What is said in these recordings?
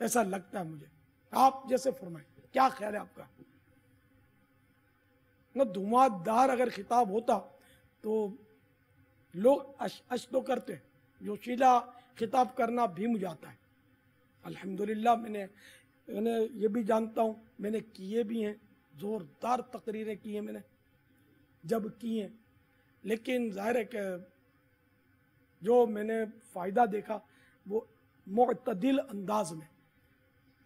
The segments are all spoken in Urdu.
ایسا لگتا ہے مجھے. آپ جیسے فرمائیں, کیا خیال ہے آپ کا؟ نہ دھواں دار اگر خطاب ہوتا تو لوگ اش تو کرتے, جوشیلا خطاب کرنا بھی مجھے آتا ہے الحمدللہ. میں نے یہ بھی جانتا ہوں, میں نے کیے بھی ہیں, زوردار تقریریں کی ہیں میں نے جب کی ہیں, لیکن ظاہر ہے کہ جو میں نے فائدہ دیکھا وہ معتدل انداز میں,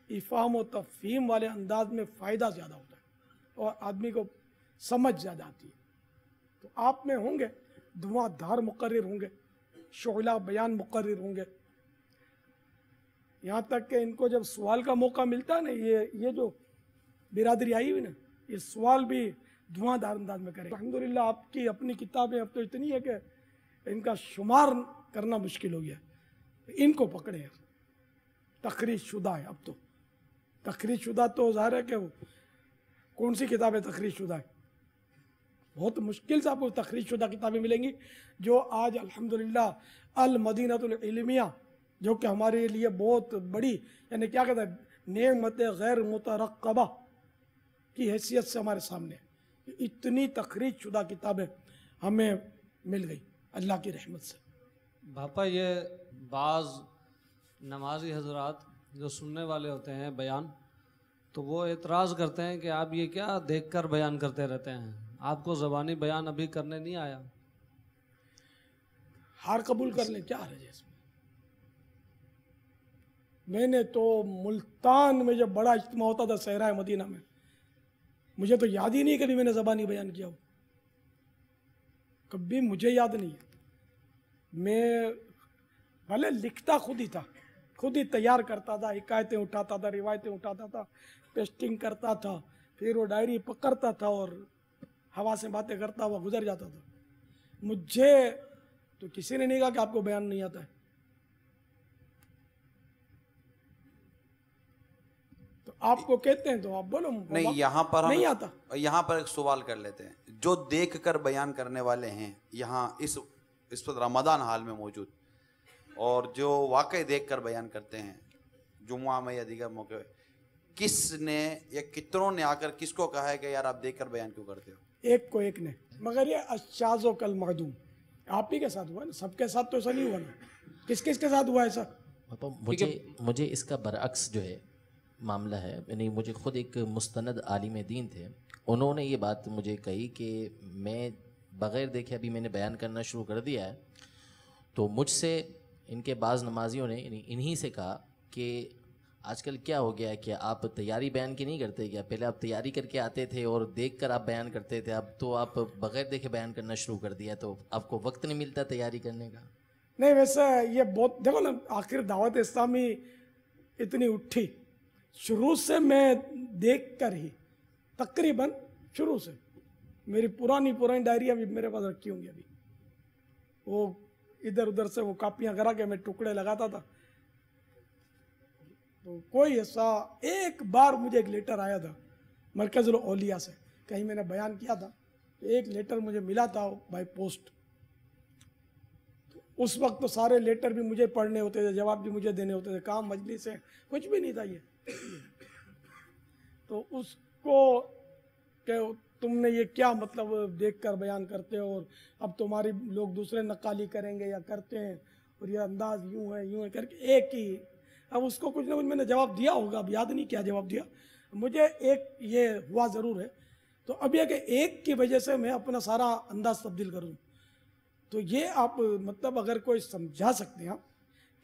افہام و تفہیم والے انداز میں فائدہ زیادہ ہوتا ہے اور آدمی کو سمجھ زیادہ آتی ہے. تو آپ میں ہوں گے دھواں دھار مقرر ہوں گے, شعلہ بیان مقرر ہوں گے, یہاں تک کہ ان کو جب سوال کا موقع ملتا ہے نا, یہ جو برادری آئی ہوئی نا, یہ سوال بھی دھواں دھار انداز میں کرے. الحمدللہ آپ کی اپنی کتابیں اب تو اتنی ہے کہ ان کا شمار کرنا مشکل ہو گیا. ان کو پکڑے, تخریج شدہ ہے. اب تو تخریج شدہ تو ظاہر ہے کہ وہ کون سی کتابیں تخریج شدہ ہے؟ بہت مشکل سے آپ کو تخریج شدہ کتابیں ملیں گی جو آج الحمدللہ المدینہ العلمیہ, جو کہ ہمارے لیے بہت بڑی, یعنی کیا کہتے ہیں, نعمت غیر مترقبہ کی حیثیت سے ہمارے سامنے ہے. اتنی تخریج شدہ کتابیں ہمیں مل گئی اللہ کی رحمت سے. باپا یہ بعض نمازی حضرات جو سننے والے ہوتے ہیں بیان, تو وہ اعتراض کرتے ہیں کہ آپ یہ کیا دیکھ کر بیان کرتے رہتے ہیں, آپ کو زبانی بیان ابھی کرنے نہیں آیا. ہار قبول کر لیں, کیا حرج ہے اس میں؟ میں نے تو ملتان میں جب بڑا اجتماع ہوتا تھا صحرائے مدینہ میں, مجھے تو یاد ہی نہیں کبھی میں نے زبانی بیان کیا ہو, کبھی مجھے یاد نہیں ہے. میں بھلے لکھتا خود ہی تھا, خود ہی تیار کرتا تھا, حکایتیں اٹھاتا تھا, روایتیں اٹھاتا تھا, پیسٹنگ کرتا تھا, پھر وہ ڈائری پکڑتا تھا اور ہوا سے باتیں کرتا ہوا گزر جاتا تھا. مجھے تو کسی نے نہیں کہا کہ آپ کو بیان نہیں آتا ہے. تو آپ کو کہتے ہیں تو آپ بولو. نہیں, یہاں پر نہیں آتا. یہاں پر ایک سوال کر لیتے ہیں. جو دیکھ کر بیان کرنے والے ہیں یہاں اس وقت رمضان حال میں موجود, اور جو واقعی دیکھ کر بیان کرتے ہیں جمعہ میں یا دیگر موقع پہ, کس نے یا کتنوں نے آ کر کس کو کہا ہے کہ یار آپ دیکھ کر بیان کیوں کرتے ہو؟ ایک کو ایک نے, مگر یہ الشاذ و کالمعدوم آپ ہی کے ساتھ ہوا نا, سب کے ساتھ تو ایسا نہیں ہوا نا. کس کس کے ساتھ ہوا ایسا؟ مجھے اس کا برعکس جو ہے معاملہ ہے. یعنی مجھے خود ایک مستند عالم دین تھے, انہوں نے یہ بات مجھے کہی کہ میں بغیر دیکھے ابھی میں نے بیان کرنا شروع کر دیا ہے, تو مجھ سے ان کے بعض نمازیوں نے یعنی انہی سے کہا کہ آج کل کیا ہو گیا ہے کہ آپ تیاری بیان کی نہیں کرتے کیا؟ پہلے آپ تیاری کر کے آتے تھے اور دیکھ کر آپ بیان کرتے تھے, اب تو آپ بغیر دیکھے بیان کرنا شروع کر دیا, تو آپ کو وقت نہیں ملتا تیاری کرنے کا. نہیں ویسے یہ بہت دیکھو نا, آخر دعوت اسلامی اتنی اٹھی, شروع سے میں دیکھ کر ہی تقریباً شروع سے, میری پرانی ڈائریاں بھی میرے پاس رکھی ہوں گی ابھی, وہ ادھر ادھر سے وہ کاپیاں کرا کے میں ٹکڑے لگاتا تھا. تو کوئی ایسا, ایک بار مجھے ایک لیٹر آیا تھا مرکز الاولیاء سے, کہیں میں نے بیان کیا تھا, ایک لیٹر مجھے ملا تھا بائی پوسٹ. اس وقت تو سارے لیٹر بھی مجھے پڑھنے ہوتے تھے, جواب بھی مجھے دینے ہوتے تھے, کام مجلس سے کچھ بھی نہیں تھا یہ. تو اس کو کہ تم نے یہ کیا مطلب دیکھ کر بیان کرتے ہو, اور اب تمہاری لوگ دوسرے نقالی کریں گے یا کرتے ہیں, اور یہ انداز یوں ہے کر کے ایک ہی. اب اس کو کچھ نہ کچھ میں نے جواب دیا ہوگا, اب یاد نہیں کیا جواب دیا مجھے. ایک یہ ہوا ضرور ہے, تو اب یہ کہ ایک کی وجہ سے میں اپنا سارا انداز تبدیل کروں, تو یہ آپ مطلب اگر کوئی سمجھا سکتے ہیں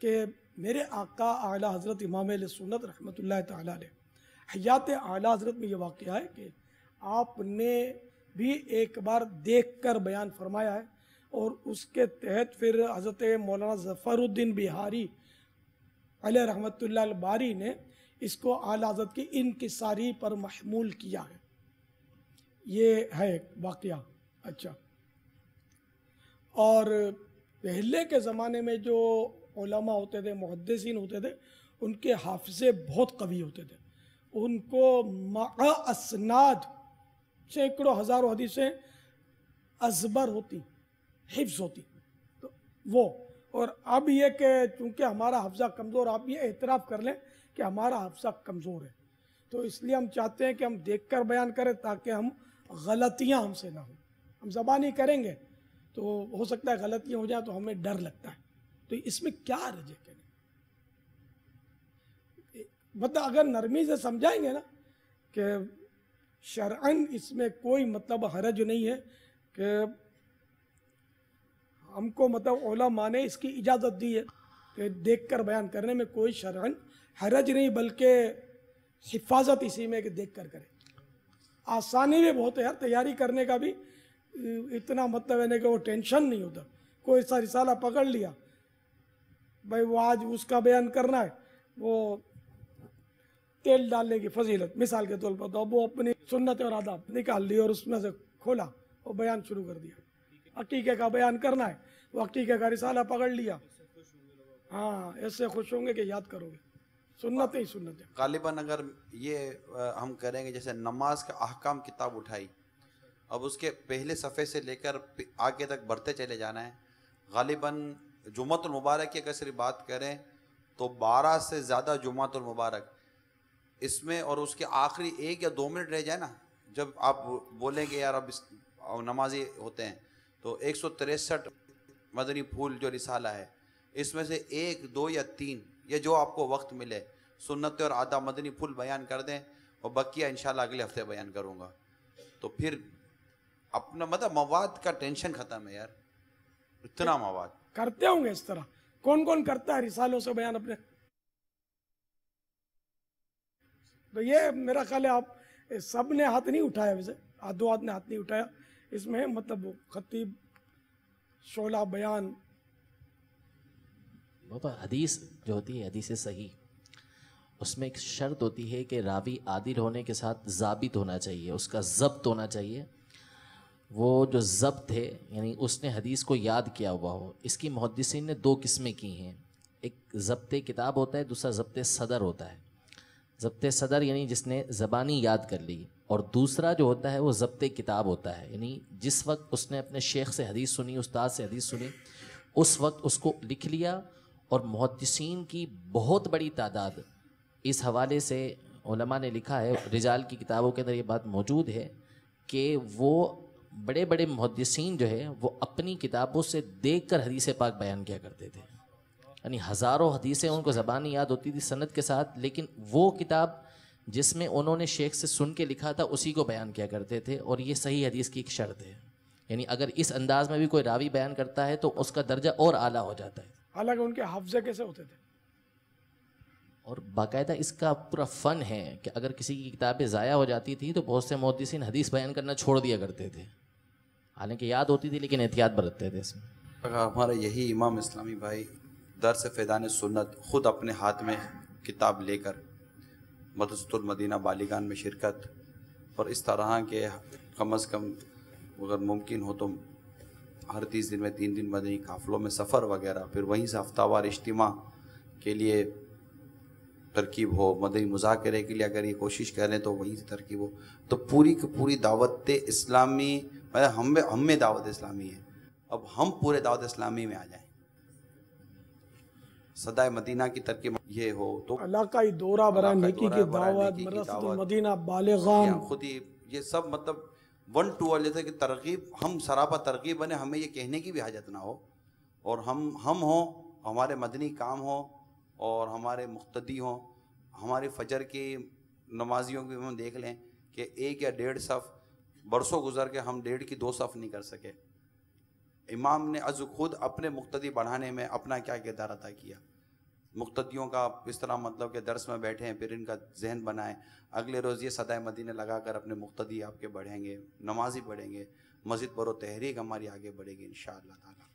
کہ میرے آقا اعلیٰ حضرت امام اہل سنت رحمۃ اللہ تعالیٰ علیہ حیات اعلیٰ حضرت میں یہ واقعہ ہے کہ آپ نے بھی ایک بار دیکھ کر بیان فرمایا ہے, اور اس کے تحت پھر حضرت مولانا ظفر الدین بہاری علیہ رحمۃ اللہ الباری نے اس کو اعلیٰ حضرت کی انکساری پر محمول کیا ہے. یہ ہے ایک واقعہ. اچھا, اور پہلے کے زمانے میں جو علماء ہوتے تھے, محدثین ہوتے تھے, ان کے حافظے بہت قوی ہوتے تھے. ان کو مع اسناد سینکڑوں ہزاروں حدیثیں ازبر ہوتی, حفظ ہوتی. تو وہ, اور اب یہ کہ چونکہ ہمارا حفظہ کمزور, آپ یہ اعتراف کر لیں کہ ہمارا حافظہ کمزور ہے، تو اس لیے ہم چاہتے ہیں کہ ہم دیکھ کر بیان کریں تاکہ ہم غلطیاں ہم سے نہ ہوں. ہم زبانی کریں گے تو ہو سکتا ہے غلطیاں ہو جائیں تو ہمیں ڈر لگتا ہے. تو اس میں کیا حرج ہے؟ مطلب اگر نرمی سے سمجھائیں گے نا کہ شرعاً اس میں کوئی مطلب حرج نہیں ہے کہ ہم کو مطلب علماء نے اس کی اجازت دی ہے کہ دیکھ کر بیان کرنے میں کوئی شرعاً حرج نہیں، بلکہ حفاظت اسی میں کہ دیکھ کر کریں. آسانی بھی بہت ہے یار، تیاری کرنے کا بھی اتنا مطلب ہے نا کہ وہ ٹینشن نہیں ہوتا. کوئی سا رسالہ پکڑ لیا بھائی وہ آج اس کا بیان کرنا ہے، وہ تیل ڈالنے کی فضیلت مثال کے طور پر، تو اب وہ اپنی سنت اور آداب نکال لی اور اس میں سے کھولا اور بیان شروع کر دیا. عقیقے کا بیان کرنا ہے، وہ عقیقے کا رسالہ پکڑ لیا. ہاں ایسے خوش ہوں گے کہ یاد کرو گے. سنت ہی سنت ہے. غالباً اگر یہ ہم کریں گے جیسے نماز کا احکام کتاب اٹھائی، اب اس کے پہلے صفحے سے لے کر آگے تک بڑھتے چلے جانا ہے. غالباً جمعۃ المبارک کی اگر صرف بات کریں تو 12 سے زیادہ جمعۃ المبارک اس میں، اور اس کے آخری 1 یا 2 منٹ رہ جائے نا، جب آپ بولیں گے یار اب نمازی ہوتے ہیں، تو 163 مدنی پھول جو رسالہ ہے اس میں سے 1 2 یا 3 یہ جو آپ کو وقت ملے سنت اور آداب مدنی پھول بیان کر دیں، اور بقیہ انشاءاللہ اگلے ہفتے بیان کروں گا. تو پھر اپنا مطلب مواد کا ٹینشن ختم ہے یار، اتنا مواد کرتے ہوں گے اس طرح. کون کون کرتا ہے رسالوں سے بیان اپنے؟ تو یہ میرا خیال ہے آپ سب نے ہاتھ نہیں اٹھایا، ویسے دو ہاتھ نے ہاتھ نہیں اٹھایا. اس میں مطلب خطیب شعلہ بیان. بابا حدیث جو ہوتی ہے حدیث صحیح، اس میں ایک شرط ہوتی ہے کہ راوی عادل ہونے کے ساتھ ضابط ہونا چاہیے، اس کا ضبط ہونا چاہیے. وہ جو ضبط ہے یعنی اس نے حدیث کو یاد کیا ہوا ہو. اس کی محدثین نے 2 قسمیں کی ہیں، ایک ضبط کتاب ہوتا ہے، دوسرا ضبط صدر ہوتا ہے. ضبط صدر یعنی جس نے زبانی یاد کر لی، اور دوسرا جو ہوتا ہے وہ ضبط کتاب ہوتا ہے، یعنی جس وقت اس نے اپنے شیخ سے حدیث سنی، استاد سے حدیث سنی، اس وقت اس کو لکھ لیا. اور محدثین کی بہت بڑی تعداد اس حوالے سے علماء نے لکھا ہے، رجال کی کتابوں کے اندر یہ بات موجود ہے کہ وہ بڑے بڑے محدثین جو ہے وہ اپنی کتابوں سے دیکھ کر حدیث پاک بیان کیا کرتے تھے. یعنی ہزاروں حدیثیں ان کو زبانی یاد ہوتی تھی سند کے ساتھ، لیکن وہ کتاب جس میں انہوں نے شیخ سے سن کے لکھا تھا اسی کو بیان کیا کرتے تھے. اور یہ صحیح حدیث کی ایک شرط ہے، یعنی اگر اس انداز میں بھی کوئی راوی بیان کرتا ہے تو اس کا درجہ اور اعلیٰ ہو جاتا ہے. حالانکہ ان کے حافظے کیسے ہوتے تھے؟ اور باقاعدہ اس کا پورا فن ہے کہ اگر کسی کی کتابیں ضائع ہو جاتی تھی تو بہت سے محدثین حدیث بیان کرنا چھوڑ دیا کرتے تھے، حالانکہ یاد ہوتی تھی لیکن احتیاط برتتے تھے اس میں. ہمارا یہی امام اسلامی بھائی درس فیضان سنت خود اپنے ہاتھ میں کتاب لے کر مدرسۃ المدینہ بالیگان میں شرکت، اور اس طرح کے کم از کم اگر ممکن ہو تو ہر 30 دن میں 3 دن مدنی قافلوں میں سفر وغیرہ، پھر وہیں سے ہفتہ وار اجتماع کے لیے ترکیب ہو، مدنی مذاکرے کے لیے اگر یہ کوشش کریں تو وہیں سے ترکیب ہو. تو پوری کی پوری دعوت اسلامی، ہم میں دعوت اسلامی ہے، اب ہم پورے دعوت اسلامی میں آ جائیں. صدائے مدینہ کی ترکیب یہ ہو تو علاقائی دورہ برائے نیکی کی دعوت، مدرسۃ المدینہ بالیغان، خود ہی یہ سب مطلب 1 2 اور جیسے کہ ترغیب، ہم سراپا ترغیب بنے، ہمیں یہ کہنے کی بھی حاجت نہ ہو، اور ہم ہوں، ہمارے مدنی کام ہوں اور ہمارے مقتدی ہوں. ہماری فجر کی نمازیوں کی ہم دیکھ لیں کہ 1 یا 1.5 صف برسوں گزر کے ہم 1.5 کی 2 صف نہیں کر سکے. امام نے از خود اپنے مقتدی بڑھانے میں اپنا کیا کردار ادا کیا. مقتدیوں کا اس طرح مطلب کہ درس میں بیٹھے ہیں، پھر ان کا ذہن بنائیں، اگلے روز یہ صدائے مدینہ لگا کر اپنے مقتدی آپ کے بڑھیں گے، نمازی بڑھیں گے، مزید برو تحریک ہماری آگے بڑھے گی انشاءاللہ تعالی.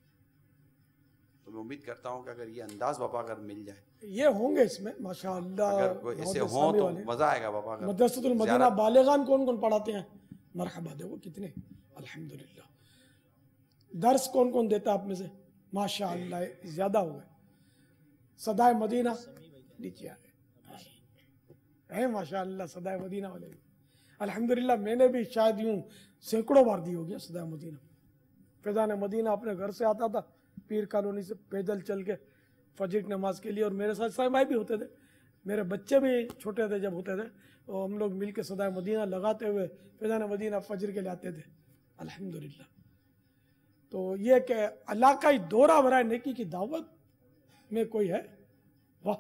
تو میں امید کرتا ہوں کہ اگر یہ انداز بابا اگر مل جائے، یہ ہوں گے اس میں ماشاءاللہ، اگر کوئی ایسے ہوں تو مزہ آئے گا بابا. اگر مدرسۃ المدینہ بالیغان کون کون پڑھاتے ہیں؟ مرحبا، دیکھو کتنے الحمدللہ. درس کون کون دیتا آپ میں سے؟ ماشاءاللہ زیادہ ہو گئے. صدائے مدینہ نیچے آ گئے، ماشاءاللہ صدائے مدینہ والے بھی الحمدللہ. میں نے بھی شاید یوں سینکڑوں بار دی ہوگی صدائے مدینہ. فیضان مدینہ اپنے گھر سے آتا تھا پیر کالونی سے پیدل چل کے فجر کی نماز کے لیے، اور میرے ساتھ صاحب بھائی بھی ہوتے تھے. میرے بچے بھی چھوٹے تھے جب ہوتے تھے تو ہم لوگ مل کے صدائے مدینہ لگاتے ہوئے فیضان مدینہ فجر کے لیے آتے تھے الحمدللہ. تو یہ کہ علاقائی دورہ برائے نیکی کی دعوت میں کوئی ہے، واہ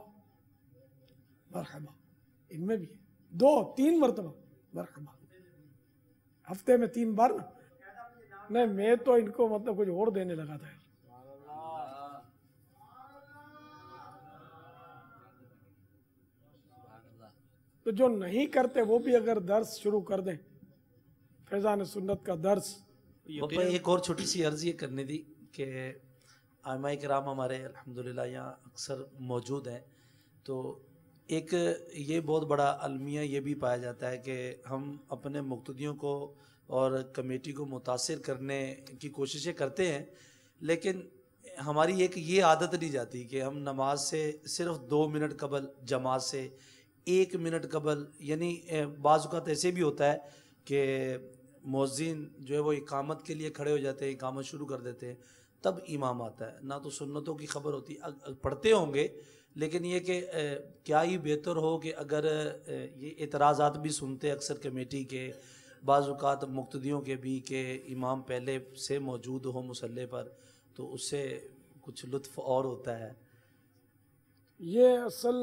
مرحبا، ان میں بھی 2-3 مرتبہ مرحبا، ہفتے میں 3 بار نا. نہیں میں تو ان کو مطلب کچھ اور دینے لگا تھا. تو جو نہیں کرتے وہ بھی اگر درس شروع کر دیں، فیضان سنت کا درس. پاپا ایک اور چھوٹی سی عرض یہ کرنی تھی کہ ائمہ کرام ہمارے الحمدللہ یہاں اکثر موجود ہیں، تو ایک یہ بہت بڑا المیہ یہ بھی پایا جاتا ہے کہ ہم اپنے مقتدیوں کو اور کمیٹی کو متاثر کرنے کی کوششیں کرتے ہیں، لیکن ہماری ایک یہ عادت نہیں جاتی کہ ہم نماز سے صرف 2 منٹ قبل، جماعت سے 1 منٹ قبل، یعنی بعض اوقات ایسے بھی ہوتا ہے کہ مؤذن جو ہے وہ اقامت کے لیے کھڑے ہو جاتے ہیں، اقامت شروع کر دیتے ہیں، تب امام آتا ہے. نہ تو سنتوں کی خبر ہوتی، پڑھتے ہوں گے، لیکن یہ کہ کیا ہی بہتر ہو کہ اگر یہ اعتراضات بھی سنتے اکثر کمیٹی کے، بعض اوقات مقتدیوں کے بھی، کہ امام پہلے سے موجود ہو مصلی پر، تو اس سے کچھ لطف اور ہوتا ہے. یہ اصل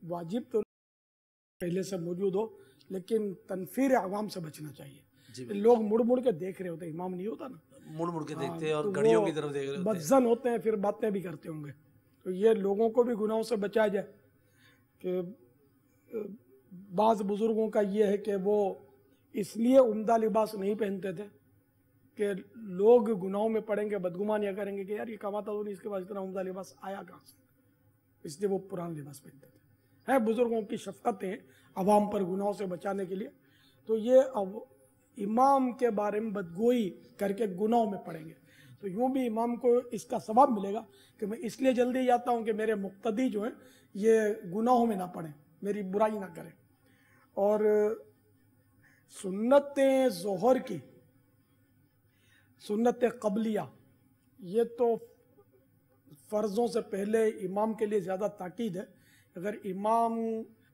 واجب تو پہلے سے موجود ہو، لیکن تنفیر عوام سے بچنا چاہیے. لوگ مڑ مڑ کے دیکھ رہے ہوتے، امام نہیں ہوتا نا، مڑ مڑ کے دیکھتے ہیں اور تو گھڑیوں وہ کی طرف دیکھ رہے ہوتے ہیں. بدظن ہوتے ہیں، پھر باتیں بھی کرتے ہوں گے. تو یہ لوگوں کو بھی گناہوں سے بچایا جائے. کہ بعض بزرگوں کا یہ ہے کہ وہ اس لیے عمدہ لباس نہیں پہنتے تھے کہ لوگ گناہوں میں پڑیں گے، بدگمانیاں کریں گے کہ یار یہ کماتا تو نہیں، اس کے پاس اتنا عمدہ لباس آیا کہاں سے، اس لیے وہ پرانا لباس پہنتے تھے. ہے بزرگوں کی شفقتیں عوام پر گناہوں سے بچانے کے لیے. تو یہ امام کے بارے میں بدگوئی کر کے گناہوں میں پڑیں گے، تو یوں بھی امام کو اس کا ثواب ملے گا کہ میں اس لیے جلدی جاتا ہوں کہ میرے مقتدی جو ہیں یہ گناہوں میں نہ پڑیں، میری برائی نہ کریں. اور سنتیں ظہر کی، سنت قبلیہ، یہ تو فرضوں سے پہلے امام کے لیے زیادہ تاکید ہے. اگر امام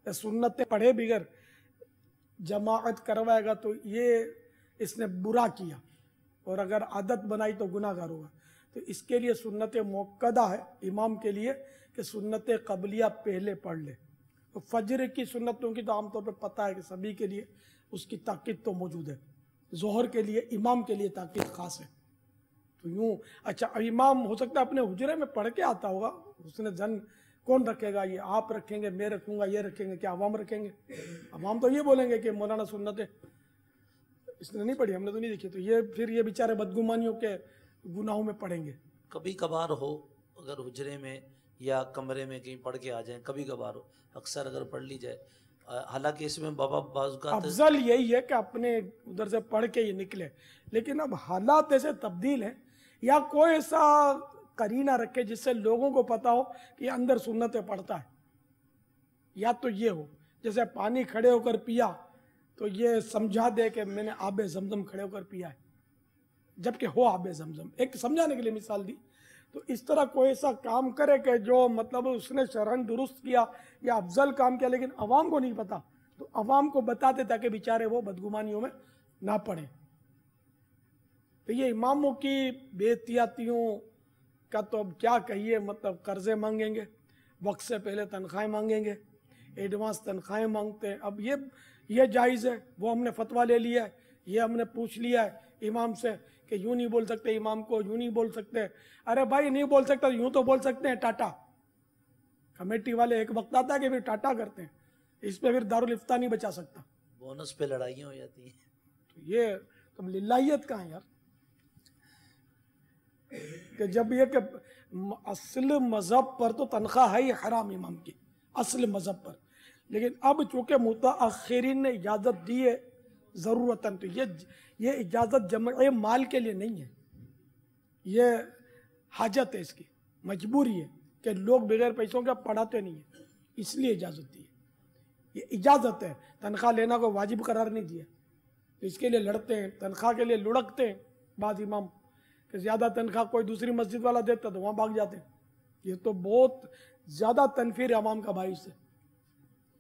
سنتیں پڑھے بغیر جماعت کروائے گا تو یہ اس نے برا کیا، اور اگر عادت بنائی تو گناہ گار ہوگا. تو اس کے لیے سنت موقدہ ہے امام کے لیے کہ سنت قبلیہ پہلے پڑھ لے. تو فجر کی سنتوں کی تو عام طور پہ پتہ ہے کہ سبھی کے لیے اس کی تاکید تو موجود ہے، ظہر کے لیے امام کے لیے تاکید خاص ہے. تو یوں اچھا امام ہو سکتا ہے اپنے حجرے میں پڑھ کے آتا ہوگا، اس نے زن کون رکھے گا، یہ آپ رکھیں گے، میں رکھوں گا، یہ رکھیں گے، کیا عوام رکھیں گے؟ عوام تو یہ بولیں گے کہ مولانا سنتیں اس نے نہیں پڑھی، ہم نے تو نہیں دیکھی. تو یہ پھر یہ بیچارے بدگمانیوں کے گناہوں میں پڑیں گے. کبھی کبھار ہو اگر حجرے میں یا کمرے میں کہیں پڑھ کے آ جائیں، کبھی کبھار ہو، اکثر اگر پڑھ لی جائے. حالانکہ اس میں بابا بعض اوقات افضل یہی ہے کہ اپنے ادھر سے پڑھ کے یہ نکلے. لیکن اب حالات ایسے تبدیل ہیں، یا کوئی ایسا قرینہ رکھے جس سے لوگوں کو پتا ہو کہ اندر سنتیں پڑھتا ہے. یا تو یہ ہو جیسے پانی کھڑے ہو کر پیا تو یہ سمجھا دے کہ میں نے آب زمزم کھڑے ہو کر پیا ہے، جبکہ ہو آب زمزم، ایک سمجھانے کے لیے مثال دی. تو اس طرح کوئی ایسا کام کرے کہ جو مطلب اس نے شرعاً درست کیا یا افضل کام کیا، لیکن عوام کو نہیں پتا، تو عوام کو بتاتے تاکہ بیچارے وہ بدگمانیوں میں نہ پڑیں. تو یہ اماموں کی بے احتیاطیوں کا تو اب کیا کہیے، مطلب قرضے مانگیں گے، وقت سے پہلے تنخواہیں مانگیں گے، ایڈوانس تنخواہیں مانگتے ہیں. اب یہ جائز ہے، وہ ہم نے فتویٰ لے لیا ہے، یہ ہم نے پوچھ لیا ہے امام سے کہ یوں نہیں بول سکتے، امام کو یوں نہیں بول سکتے. ارے بھائی نہیں بول سکتا، یوں تو بول سکتے ہیں ٹاٹا. کمیٹی والے ایک وقت آتا ہے کہ پھر ٹاٹا کرتے ہیں، اس پہ پھر دارالفتہ نہیں بچا سکتا. بونس پہ لڑائیاں ہو جاتی ہیں. تو یہ تم للہیت کہاں ہے یار، کہ جب یہ کہ اصل مذہب پر تو تنخواہ ہے ہی حرام امام کی، اصل مذہب پر. لیکن اب چونکہ متاخرین نے اجازت دی ہے ضرورتاً، تو یہ اجازت جمع مال کے لیے نہیں ہے، یہ حاجت ہے، اس کی مجبوری ہے کہ لوگ بغیر پیسوں کے پڑھاتے نہیں ہیں، اس لیے اجازت دی ہے. یہ اجازت ہے، تنخواہ لینا کو واجب قرار نہیں دیا. تو اس کے لیے لڑتے ہیں، تنخواہ کے لیے لڑکتے ہیں بعض امام کہ زیادہ تنخواہ کوئی دوسری مسجد والا دیتا تو وہاں بھاگ جاتے ہیں. یہ تو بہت زیادہ تنفیر عوام کا باعث ہے.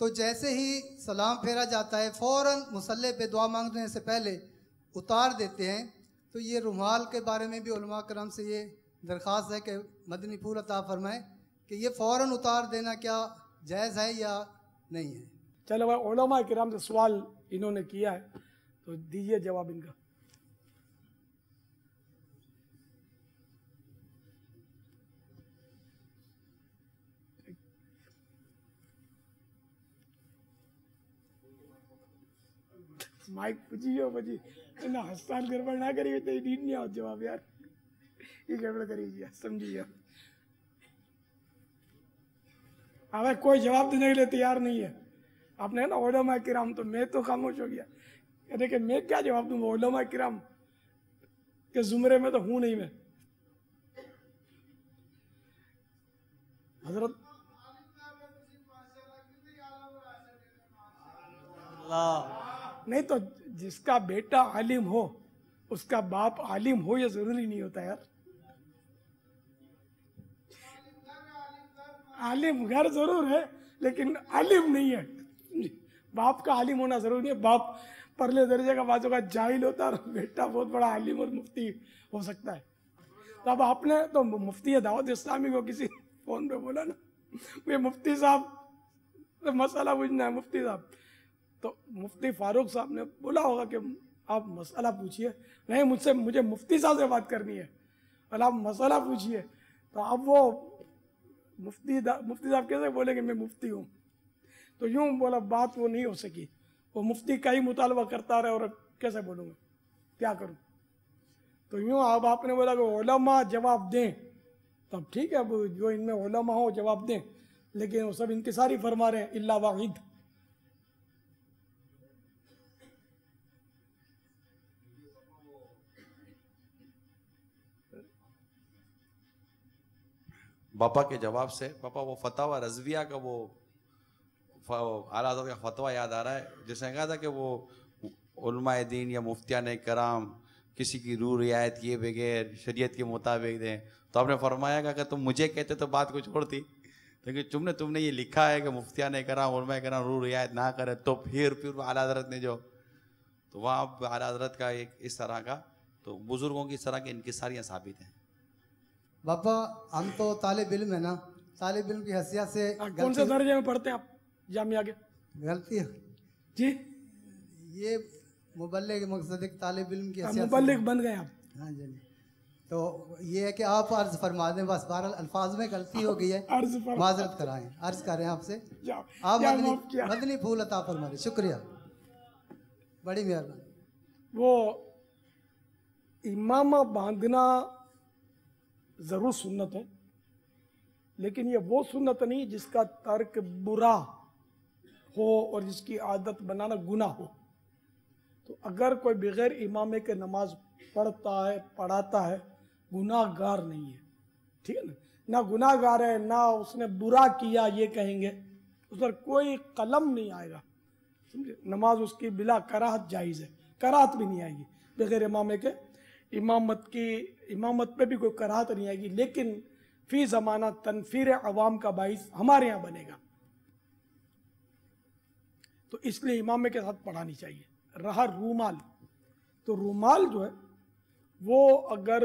تو جیسے ہی سلام پھیرا جاتا ہے فوراً مصلی پہ دعا مانگنے سے پہلے اتار دیتے ہیں. تو یہ رومال کے بارے میں بھی علماء کرام سے یہ درخواست ہے کہ مدنی پھول عطا فرمائیں کہ یہ فوراً اتار دینا کیا جائز ہے یا نہیں ہے. چلو بھائی علماء کرام سے سوال انہوں نے کیا ہے تو دیجئے جواب ان کا. مائک پوچھیے بجی نہ ہستان گڑبڑ نہ کریے تو نیند نہیں آؤ جواب یار یہ گڑبڑ کریے سمجھیے. ہمیں کوئی جواب دینے کے لیے تیار نہیں ہے. آپ نے نا علماء کرام تو میں تو خاموش ہو گیا. دیکھیں میں کیا جواب دوں گا علماء کرام کے زمرے میں تو ہوں نہیں میں. حضرت نہیں تو جس کا بیٹا عالم ہو اس کا باپ عالم ہو یہ ضروری نہیں ہوتا یار. عالم گھر ضرور ہے لیکن عالم نہیں ہے. باپ کا عالم ہونا ضروری ہے. باپ پرلے درجے کا بازو کا جاہل ہوتا ہے اور بیٹا بہت بڑا عالم اور مفتی ہو سکتا ہے. تو اب آپ نے تو مفتی دعوت اسلامی کو کسی فون پہ بولا نا یہ مفتی صاحب مسئلہ پوچھنا ہے مفتی صاحب. تو مفتی فاروق صاحب نے بولا ہوگا کہ آپ مسئلہ پوچھیے. نہیں مجھے مفتی صاحب سے بات کرنی ہے اور آپ مسئلہ پوچھیے. تو اب وہ مفتی صاحب کیسے بولے کہ میں مفتی ہوں. تو یوں بولا بات وہ نہیں ہو سکی. وہ مفتی کا ہی مطالبہ کرتا رہے اور کیسے بولوں گا کیا کروں. تو یوں اب آپ نے بولا کہ علماء جواب دیں تب ٹھیک ہے. اب جو ان میں علماء ہو جواب دیں لیکن وہ سب انکساری فرما رہے ہیں الا واحد. باپا کے جواب سے باپا وہ فتاوی رضویہ کا وہ اعلیٰ حضرت کا فتویٰ یاد آ رہا ہے جس نے کہا تھا کہ وہ علماء دین یا مفتیان کرام کسی کی روح رعایت کیے بغیر شریعت کے مطابق دیں. تو آپ نے فرمایا کہ اگر تم مجھے کہتے تو بات کچھ اور تھی لیکن تم نے یہ لکھا ہے کہ مفتیان کرام علماء کرام روح رعایت نہ کرے تو پھر اعلیٰ حضرت نے جو تو وہاں اعلیٰ حضرت کا ایک اس طرح کا تو بزرگوں کی اس طرح کی انکساریاں ثابت ہیں. باپا ہم تو طالب علم ہے نا, طالب علم کی حیثیت سے کون سے درجے میں پڑھتے ہیں آپ جامعہ کے؟ غلطی جی یہ مبلغ مقصد ایک طالب علم کی حیثیت مبلغ بن گئے آپ. ہاں جی. تو یہ ہے کہ آپ عرض فرما دیں بس. بہرحال الفاظ میں غلطی ہو گئی ہے معذرت کرائیں. عرض کریں آپ سے آپ مدنی پھول عطا فرما دیں. شکریہ بڑی مہربانی. وہ امامہ باندھنا ضرور سنت ہے لیکن یہ وہ سنت نہیں جس کا ترک برا ہو اور جس کی عادت بنانا گناہ ہو. تو اگر کوئی بغیر امامے کے نماز پڑھتا ہے پڑھاتا ہے گناہ گار نہیں ہے. ٹھیک ہے نا. نہ گناہ گار ہے نہ اس نے برا کیا یہ کہیں گے. اس پر کوئی قلم نہیں آئے گا. سمجھے. نماز اس کی بلا کراہت جائز ہے. کراہت بھی نہیں آئے گی بغیر امامے کے. امامت پہ بھی کوئی کراہت نہیں آئے گی لیکن فی زمانہ تنفیر عوام کا باعث ہمارے یہاں بنے گا. تو اس لیے امامے کے ساتھ پڑھانی چاہیے. رہا رومال تو رومال جو ہے وہ اگر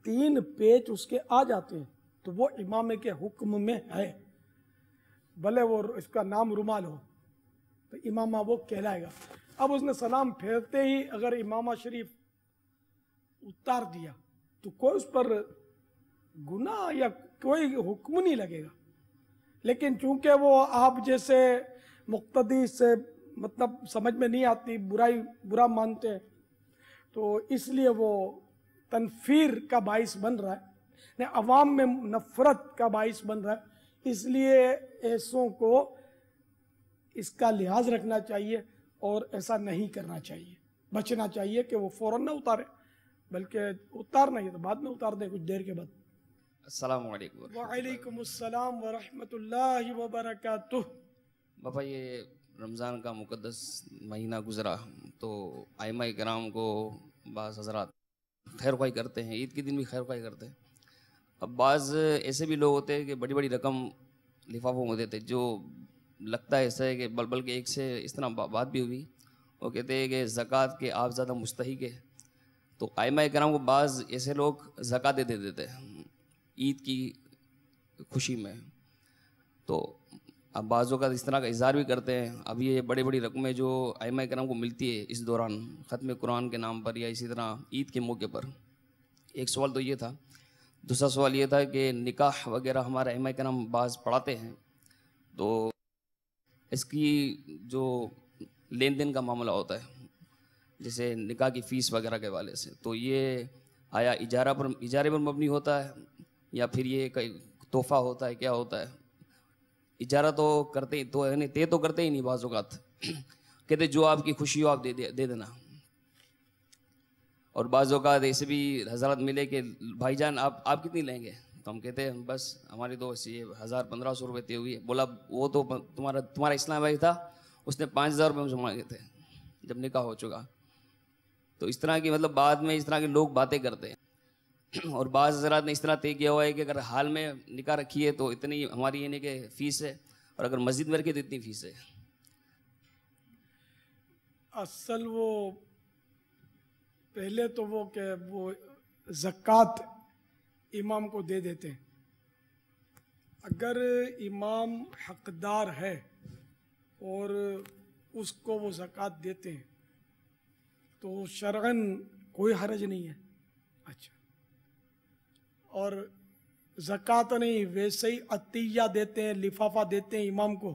3 پیچ اس کے آ جاتے ہیں تو وہ امامے کے حکم میں ہے. بھلے وہ اس کا نام رومال ہو تو امامہ وہ کہلائے گا. اب اس نے سلام پھیرتے ہی اگر امامہ شریف اتار دیا تو کوئی اس پر گناہ یا کوئی حکم نہیں لگے گا. لیکن چونکہ وہ آپ جیسے مقتدی سے مطلب سمجھ میں نہیں آتی برا مانتے ہیں تو اس لیے وہ تنفیر کا باعث بن رہا ہے. عوام میں نفرت کا باعث بن رہا ہے. اس لیے ایسوں کو اس کا لحاظ رکھنا چاہیے اور ایسا نہیں کرنا چاہیے. بچنا چاہیے کہ وہ فوراً نہ اتارے بلکہ اتارنا ہی تو بعد میں اتار دیں کچھ دیر کے بعد. السلام علیکم. وعلیکم السلام ورحمۃ اللہ وبرکاتہ. بابا یہ رمضان کا مقدس مہینہ گزرا تو ائمہ کرام کو بعض حضرات خیر خواہی کرتے ہیں. عید کے دن بھی خیر خواہی کرتے ہیں. اب بعض ایسے بھی لوگ ہوتے ہیں کہ بڑی بڑی رقم لفافوں میں دیتے جو لگتا ہے ایسا ہے کہ بلکہ ایک سے اس طرح بات بھی ہوئی، وہ کہتے ہیں کہ زکوٰۃ کے آپ زیادہ مستحق ہے. تو ائمہ کرام کو بعض ایسے لوگ زکوٰۃ دے دیتے ہیں عید کی خوشی میں، تو اب بعض اوقات اس طرح کا اظہار بھی کرتے ہیں. اب یہ بڑی بڑی رقمیں جو ائمہ کرام کو ملتی ہے اس دوران ختم قرآن کے نام پر یا اسی طرح عید کے موقع پر. ایک سوال تو یہ تھا. دوسرا سوال یہ تھا کہ نکاح وغیرہ ہمارے ائمہ کرام بعض پڑھاتے ہیں، تو اس کی جو لین دین کا معاملہ ہوتا ہے جیسے نکاح کی فیس وغیرہ کے حوالے سے، تو یہ آیا اجارے پر مبنی ہوتا ہے یا پھر یہ تحفہ ہوتا ہے، کیا ہوتا ہے؟ اجارہ تو کرتے ہی تو یعنی طے تو کرتے ہی نہیں، بعض اوقات کہتے جو آپ کی خوشی ہو آپ دے دینا. اور بعض اوقات ایسے بھی حضرات ملے کہ بھائی جان آپ کتنی لیں گے؟ تو ہم کہتے ہیں بس ہماری تو 1000-1500 روپے طے ہوئی ہے. بولا وہ تو تمہارا اسلام بھائی تھا، اس نے 5000 روپے مجھے مانگے تھے جب نکاح ہو چکا. تو اس طرح کی مطلب بعد میں اس طرح کے لوگ باتیں کرتے ہیں. اور بعض حضرات نے اس طرح طے کیا ہوا ہے کہ اگر حال میں نکاح رکھی ہے تو اتنی ہماری یعنی کہ فیس ہے، اور اگر مسجد میں رکھی تو اتنی فیس ہے. اصل وہ پہلے تو وہ کہ وہ زکوٰۃ امام کو دے دیتے ہیں. اگر امام حقدار ہے اور اس کو وہ زکوٰۃ دیتے ہیں تو شرعاً کوئی حرج نہیں ہے. اچھا، اور زکوٰۃ نہیں ویسے ہی عطیہ دیتے ہیں، لفافہ دیتے ہیں امام کو،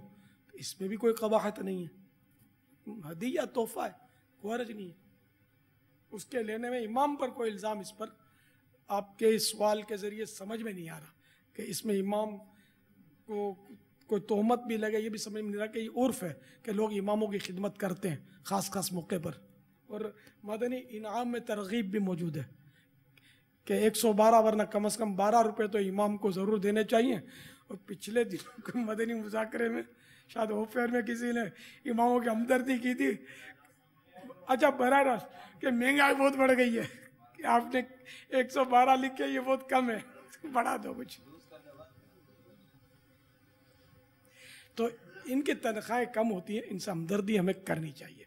تو اس میں بھی کوئی قباحت نہیں ہے. ہدیہ تحفہ ہے، کوئی حرج نہیں ہے اس کے لینے میں. امام پر کوئی الزام اس پر آپ کے اس سوال کے ذریعے سمجھ میں نہیں آ رہا کہ اس میں امام کو کوئی تہمت بھی لگے، یہ بھی سمجھ میں نہیں رہا کہ یہ عرف ہے کہ لوگ اماموں کی خدمت کرتے ہیں خاص موقع پر. اور مدنی انعام میں ترغیب بھی موجود ہے کہ 112 ورنہ کم از کم 12 روپے تو امام کو ضرور دینے چاہیے. اور پچھلے دن مدنی مذاکرے میں شاید اوفیر میں کسی نے اماموں کی ہمدردی کی تھی. اچھا براہ راست کہ مہنگائی بہت بڑھ گئی ہے کہ آپ نے 112 لکھے، یہ بہت کم ہے، بڑھا دو کچھ. تو ان کی تنخواہیں کم ہوتی ہیں، ان سے ہمدردی ہمیں کرنی چاہیے،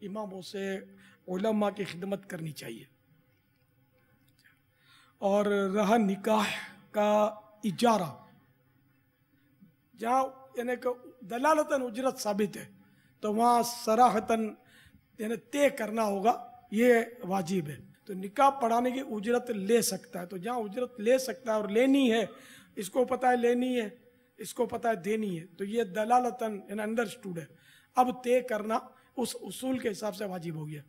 اماموں سے علماء کی خدمت کرنی چاہیے. اور رہا نکاح کا اجارہ، جہاں یعنی کہ دلالتاً اجرت ثابت ہے تو وہاں صراحتاً یعنی طے کرنا ہوگا، یہ واجب ہے. تو نکاح پڑھانے کی اجرت لے سکتا ہے، تو جہاں اجرت لے سکتا ہے اور لینی ہے، اس کو پتہ ہے لینی ہے، اس کو پتہ ہے دینی ہے، تو یہ دلالتاً یعنی انڈرسٹوڈ ہے. اب طے کرنا اس اصول کے حساب سے واجب ہو گیا،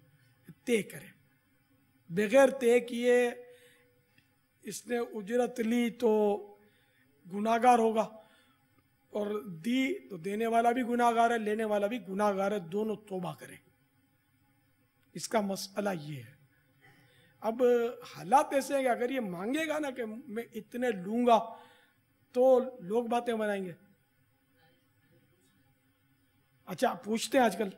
طے کرے. بغیر طے کیے اس نے اجرت لی تو گناہگار ہوگا، اور دی تو دینے والا بھی گناہگار ہے، لینے والا بھی گناہگار ہے، دونوں توبہ کریں. اس کا مسئلہ یہ ہے. اب حالات ایسے ہیں کہ اگر یہ مانگے گا نا کہ میں اتنے لوں گا تو لوگ باتیں بنائیں گے. اچھا پوچھتے ہیں آج کل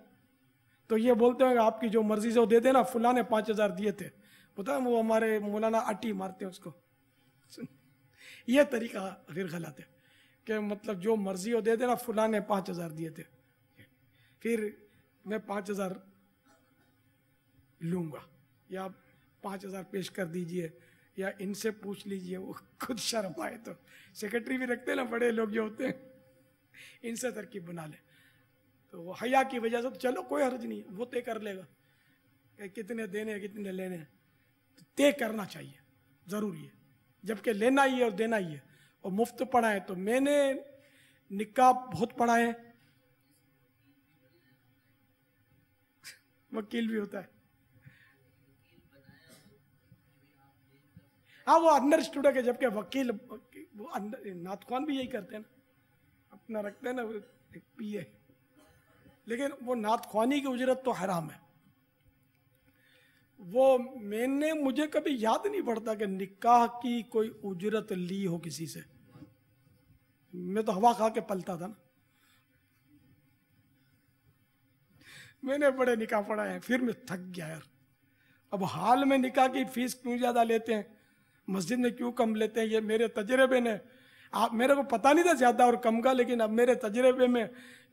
تو یہ بولتے ہیں کہ آپ کی جو مرضی سے وہ دے دینا، فلاں نے 5000 دیے تھے، پتہ ہے وہ ہمارے مولانا اٹی مارتے ہیں اس کو. یہ طریقہ غیر غلط ہے کہ مطلب جو مرضی ہو دے دینا، فلاں نے 5000 دیے تھے، پھر میں 5000 لوں گا، یا 5000 پیش کر دیجئے، یا ان سے پوچھ لیجئے. وہ خود شرم آئے تو سیکرٹری بھی رکھتے ہیں نا بڑے لوگ جو ہوتے ہیں، ان سے ترکیب بنا لیں. تو وہ حیا کی وجہ سے تو چلو کوئی حرج نہیں، وہ طے کر لے گا کہ کتنے دینے ہیں کتنے لینے ہیں. تو طے کرنا چاہیے، ضروری ہے، جبکہ لینا ہی ہے اور دینا ہی ہے. اور مفت پڑھائیں تو میں نے نکاح بہت پڑھائے ہیں، وکیل بھی ہوتا ہے. ہاں وہ انڈرسٹوڈ ہے کہ جبکہ وکیل نعت خوان بھی یہی کرتے ہیں نا، اپنا رکھتے ہیں نا پی اے، لیکن وہ نعت خوانی کی اجرت تو حرام ہے. وہ مجھے کبھی یاد نہیں پڑتا کہ نکاح کی کوئی اجرت لی ہو کسی سے. میں تو ہوا کھا کے پلتا تھا نا. میں نے بڑے نکاح پڑھائے ہیں، پھر میں تھک گیا یار. اب حال میں نکاح کی فیس کیوں زیادہ لیتے ہیں، مسجد میں کیوں کم لیتے ہیں، یہ میرے تجربے نے، آپ میرے کو پتہ نہیں تھا زیادہ اور کم کا، لیکن اب میرے تجربے میں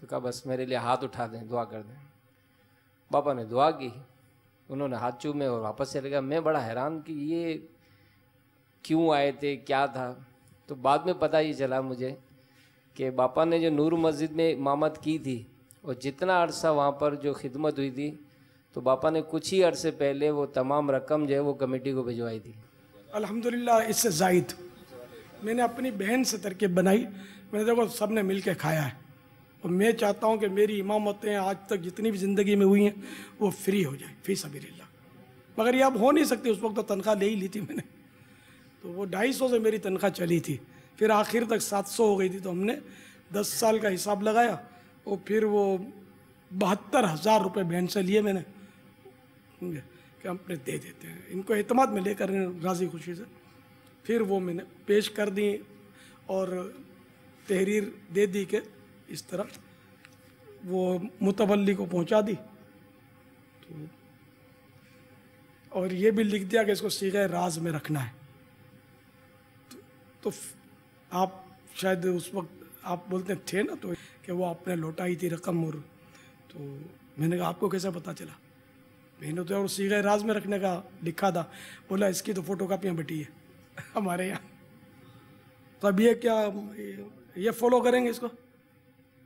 تو کہا بس میرے لیے ہاتھ اٹھا دیں, دعا کر دیں. پاپا نے دعا کی, انہوں نے ہاتھ چومے اور واپس چلے گیا. میں بڑا حیران کہ یہ کیوں آئے تھے, کیا تھا. تو بعد میں پتہ یہ چلا مجھے کہ باپا نے جو نور مسجد میں امامت کی تھی اور جتنا عرصہ وہاں پر جو خدمت ہوئی تھی, تو باپا نے کچھ ہی عرصے پہلے وہ تمام رقم جو ہے وہ کمیٹی کو بھجوائی تھی. الحمدللہ اس سے زائد میں نے اپنی بہن سے ترکیب بنائی. میں نے دیکھو سب نے مل کے کھایا ہے, اور میں چاہتا ہوں کہ میری امامتیں آج تک جتنی بھی زندگی میں ہوئی ہیں وہ فری ہو جائیں فی سبیل اللہ. مگر یہ اب ہو نہیں سکتی. اس وقت تو تنخواہ لے ہی لی تھی میں نے, تو وہ 250 سے میری تنخواہ چلی تھی, پھر آخر تک 700 ہو گئی تھی. تو ہم نے 10 سال کا حساب لگایا, اور پھر وہ 72,000 روپے بہن سے لیے میں نے کہ ہم اپنے دے دیتے ہیں, ان کو اعتماد میں لے کر راضی خوشی سے. پھر وہ میں نے پیش کر دی اور تحریر دے دی کہ اس طرح وہ متولی کو پہنچا دی. اور یہ بھی لکھ دیا کہ اس کو صیغہ راز میں رکھنا ہے. تو آپ شاید اس وقت آپ بولتے تھے نا, تو کہ وہ آپ نے لوٹائی تھی رقم, اور تو میں نے کہا آپ کو کیسے پتہ چلا. میں نے تو صیغہ راز میں رکھنے کا لکھا تھا. بولا اس کی تو فوٹو کاپیاں بٹی ہے ہمارے یہاں. تو اب یہ کیا یہ فالو کریں گے اس کو,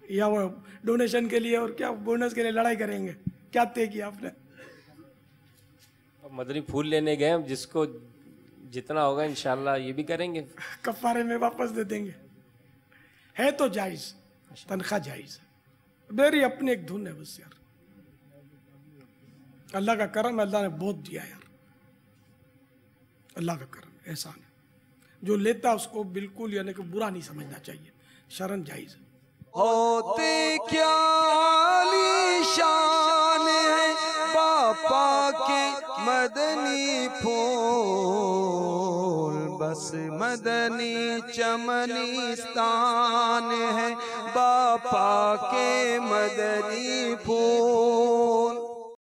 یا وہ ڈونیشن کے لیے اور کیا بونس کے لیے لڑائی کریں گے؟ کیا طے کیا آپ نے؟ مدنی پھول لینے گئے, جس کو جتنا ہوگا انشاءاللہ یہ بھی کریں گے, کفارے میں واپس دے دیں گے. ہے تو جائز, تنخواہ جائز ہے. میری اپنی ایک دھن ہے بس یار. اللہ کا کرم ہے, اللہ نے بہت دیا یار. اللہ کا کرم احسان ہے. جو لیتا اس کو بالکل یعنی کہ برا نہیں سمجھنا چاہیے, شرن جائز ہے. ہوتے کیا عالی شان ہے باپا کے مدنی پھول, بس مدنی چمنستان ہے باپا کے مدنی پھول.